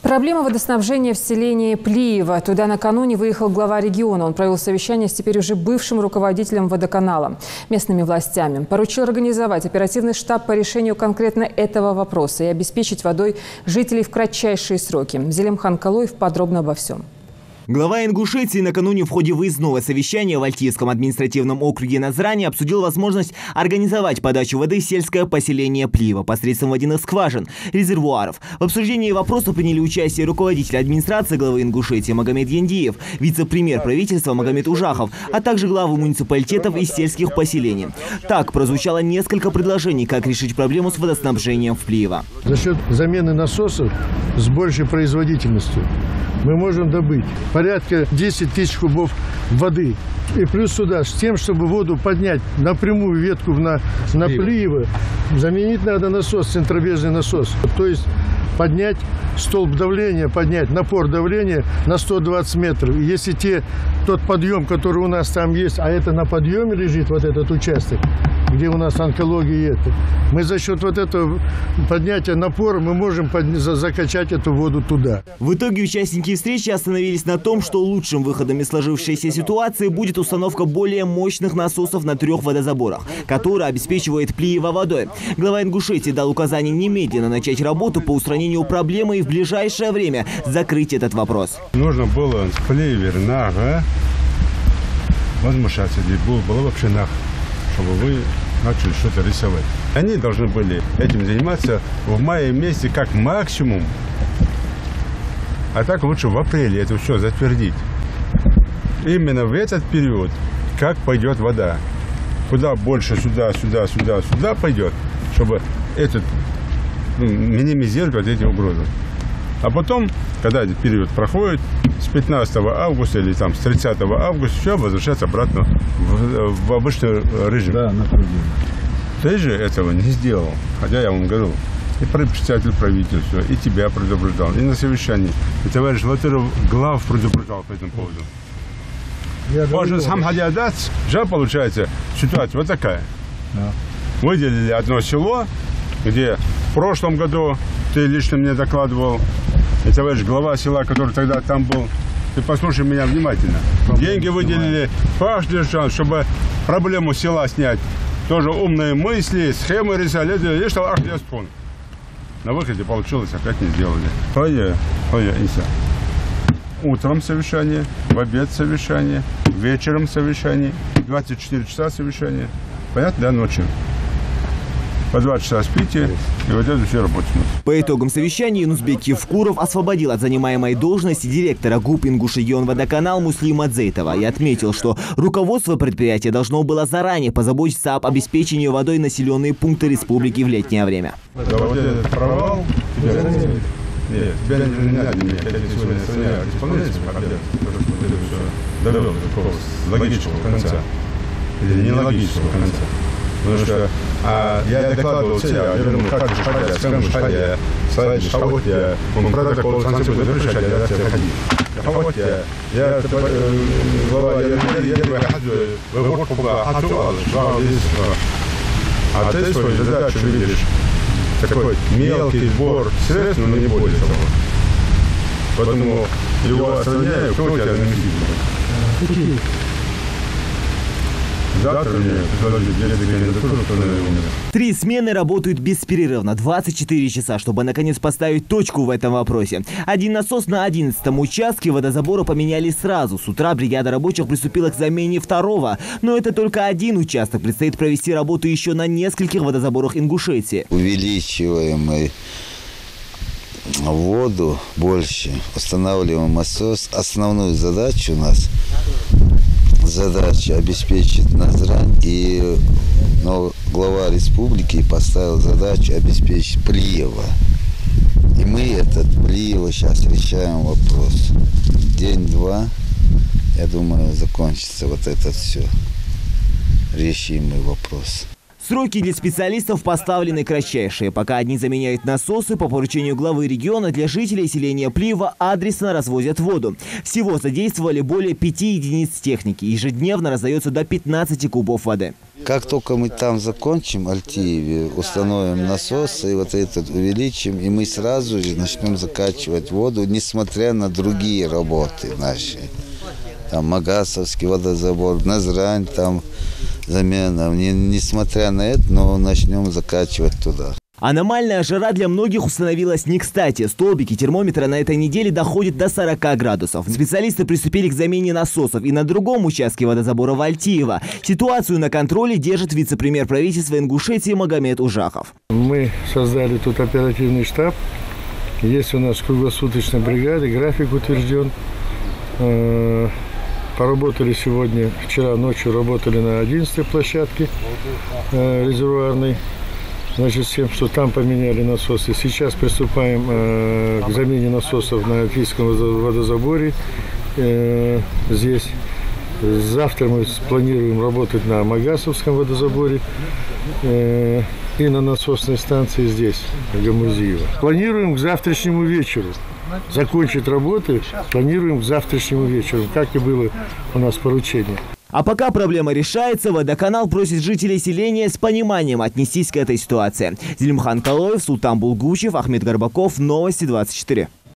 Проблема водоснабжения в селении Плиево. Туда накануне выехал глава региона. Он провел совещание с теперь уже бывшим руководителем водоканала, местными властями. Поручил организовать оперативный штаб по решению конкретно этого вопроса и обеспечить водой жителей в кратчайшие сроки. Зелимхан Калоев подробно обо всем. Глава Ингушетии накануне в ходе выездного совещания в Альтийском административном округе Назрани обсудил возможность организовать подачу воды в сельское поселение Плиево посредством водяных скважин, резервуаров. В обсуждении вопроса приняли участие руководитель администрации главы Ингушетии Магомед Яндиев, вице-премьер правительства Магомед Ужахов, а также главы муниципалитетов и сельских поселений. Так прозвучало несколько предложений, как решить проблему с водоснабжением в Плиево. За счет замены насосов с большей производительностью мы можем добыть порядка 10 тысяч кубов воды. И плюс сюда, с тем, чтобы воду поднять напрямую ветку на Плиево, заменить надо насос, центробежный насос. То есть поднять столб давления, поднять напор давления на 120 метров. И если тот подъем, который у нас там есть, а это на подъеме лежит вот этот участок, где у нас онкология, мы за счет вот этого поднятия напора мы можем закачать эту воду туда. В итоге участники встречи остановились на том, что лучшим выходом из сложившейся ситуации будет установка более мощных насосов на 3 водозаборах, которые обеспечивают Плиево водой. Глава Ингушетии дал указание немедленно начать работу по устранению проблемы и в ближайшее время закрыть этот вопрос. Нужно было с Плиева возмущаться, было вообще чтобы вы начали что-то рисовать. Они должны были этим заниматься в мае месяце как максимум, а так лучше в апреле это все затвердить. Именно в этот период, как пойдет вода, куда больше сюда пойдет, чтобы минимизировать вот эти угрозы. А потом, когда этот период проходит, с 15 августа или там с 30 августа все возвращается обратно в обычный режим. Да, ты же этого не сделал. Хотя я вам говорил, и председатель правительства, и тебя предупреждал, и на совещании. И товарищ Латыров глав предупреждал по этому поводу. Можно сам хотел дать, получается, ситуация вот такая. Да. Выделили одно село, где в прошлом году ты лично мне докладывал, и товарищ глава села, который тогда там был, ты послушай меня внимательно. Деньги выделили каждый шанс, чтобы проблему села снять. Тоже умные мысли, схемы рисовали. На выходе получилось, опять не сделали. Утром совещание, в обед совещание, вечером совещание, 24 часа совещание. Понятно, да, ночью? По 2 часа спите, и вот это все работает. По итогам совещания Юнусбек Евкуров освободил от занимаемой должности директора ГУП «Ингушрегионводоканал» Муслима Дзейтова и отметил, что руководство предприятия должно было заранее позаботиться об обеспечении водой населенные пункты республики в летнее время. Да, вот этот провал, нет, тебя не надо меня, я сегодня исполнительный победа, довел до такого логического конца, или нелогического конца. Потому что я докладывал тебе, я говорю, как же хотят, скажем, хотя, слайд, хотя, он протокол, санкции будет запрещать, я тебя ходить. Хотя, я глава, я а ты свою задачу видишь, такой мелкий сбор средств, но не более того. Поэтому его отстраняю, кто у тебя заместитель? Завтра мне 3 смены работают беспрерывно, 24 часа, чтобы наконец поставить точку в этом вопросе. Один насос на 11-м участке водозабора поменяли сразу. С утра бригада рабочих приступила к замене 2-го. Но это только один участок. Предстоит провести работу еще на нескольких водозаборах Ингушетии. Увеличиваем мы воду больше, устанавливаем насос. Основную задачу у нас обеспечить Назрань, но глава республики поставил задачу обеспечить Плиево. И мы этот Плиево сейчас решаем вопрос. День-два, я думаю, закончится вот этот все решимый вопрос. Сроки для специалистов поставлены кратчайшие. Пока одни заменяют насосы, по поручению главы региона для жителей селения Плива адресно развозят воду. Всего задействовали более 5 единиц техники. Ежедневно раздается до 15 кубов воды. Как только мы там закончим, Альтиеве, установим насосы, и вот этот увеличим, и мы сразу же начнем закачивать воду, несмотря на другие работы наши. Там Магасовский водозабор, Назрань, там замена. Несмотря на это, но начнем закачивать туда. Аномальная жара для многих установилась не кстати. Столбики термометра на этой неделе доходят до 40 градусов. Специалисты приступили к замене насосов и на другом участке водозабора Вальтиева. Ситуацию на контроле держит вице-премьер правительства Ингушетии Магомед Ужахов. Мы создали тут оперативный штаб. Есть у нас круглосуточная бригада, график утвержден. Поработали сегодня, вчера ночью работали на 11-й площадке резервуарной. Значит, с тем, что там поменяли насосы. Сейчас приступаем к замене насосов на Альтийском водозаборе. Здесь. Завтра мы планируем работать на Магасовском водозаборе и на насосной станции здесь, в Гамузиево. Планируем к завтрашнему вечеру. Закончить работы планируем к завтрашнему вечеру, как и было у нас поручение. А пока проблема решается, водоканал просит жителей селения с пониманием отнестись к этой ситуации. Зелимхан Калоев, Султан Булгучев, Ахмед Горбаков. Новости 24.